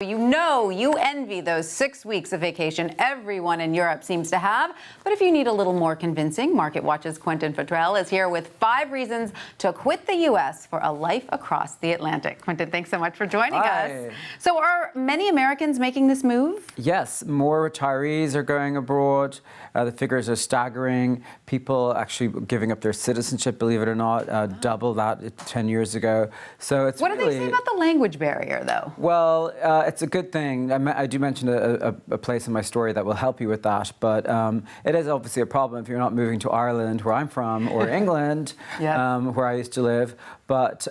You know you envy those 6 weeks of vacation everyone in Europe seems to have. But if you need a little more convincing, MarketWatch's Quentin Fottrell is here with 5 reasons to quit the U.S. for a life across the Atlantic. Quentin, thanks so much for joining us. So are many Americans making this move? Yes, more retirees are going abroad. The figures are staggering. People actually giving up their citizenship, believe it or not, double that 10 years ago. So it's What do they say about the language barrier, though? Well, it's a good thing. I do mention a place in my story that will help you with that, but it is obviously a problem if you're not moving to Ireland, where I'm from, or England, where I used to live. But,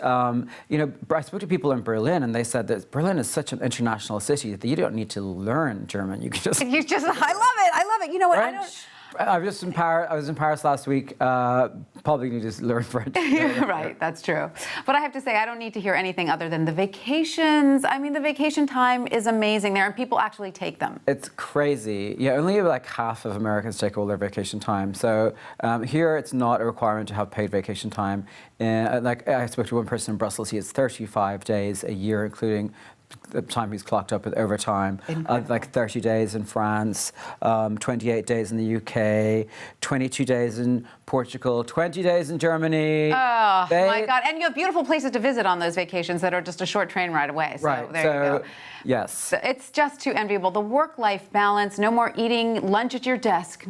you know, I spoke to people in Berlin, and they said that Berlin is such an international city that you don't need to learn German. You can just... I love it. I love it. You know what? French. I was in Paris last week. Probably need to learn French. Right, that's true. But I have to say, I don't need to hear anything other than the vacations. I mean, the vacation time is amazing there, and people actually take them. It's crazy. Yeah, only like half of Americans take all their vacation time. So here, it's not a requirement to have paid vacation time. Like I spoke to one person in Brussels. He has 35 days a year, including the time he's clocked up with overtime, like 30 days in France, 28 days in the UK, 22 days in Portugal, 20 days in Germany. Oh, my God. And you have beautiful places to visit on those vacations that are just a short train ride away. So right. There you go. Yes. It's just too enviable. The work-life balance, no more eating lunch at your desk.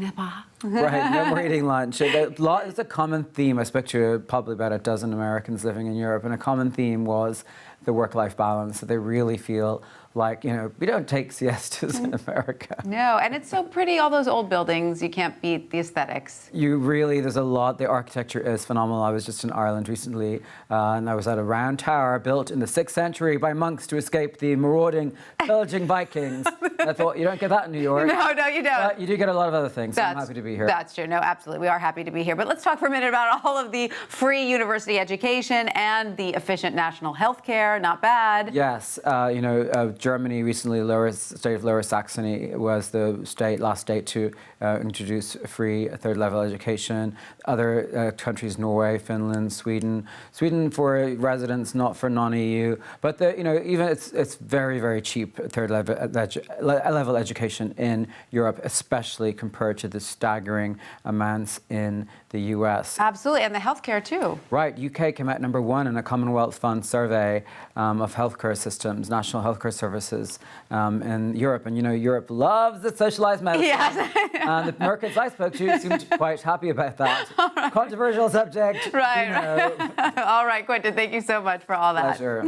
Right, no more eating lunch. It's a common theme. I spoke to probably about a dozen Americans living in Europe, and a common theme was the work-life balance, that they really feel like, you know, we don't take siestas in America. No, and it's so pretty, all those old buildings. You can't beat the aesthetics. There's a lot. The architecture is phenomenal. I was just in Ireland recently, and I was at a round tower built in the 6th century by monks to escape the marauding, pillaging Vikings. I thought, you don't get that in New York. No, you don't. You do get a lot of other things. So I'm happy to be here. That's true. No, absolutely. We are happy to be here. But let's talk for a minute about all of the free university education and the efficient national health care. Not bad. Yes. You know, Germany recently, the state of Lower Saxony was the last state to introduce free third-level education. Other countries, Norway, Finland, Sweden for residents, not for non-EU. But you know, even it's very, very cheap third-level education in Europe, especially compared to the staggering amounts in the US. Absolutely, and the healthcare too. Right. UK came out #1 in a Commonwealth Fund survey of healthcare systems, national healthcare services in Europe. And you know, Europe loves its socialized medicine. Yes. And the Mercants I spoke to seemed quite happy about that. Right. Controversial subject. Right. All right, Quentin, thank you so much for all that. Pleasure.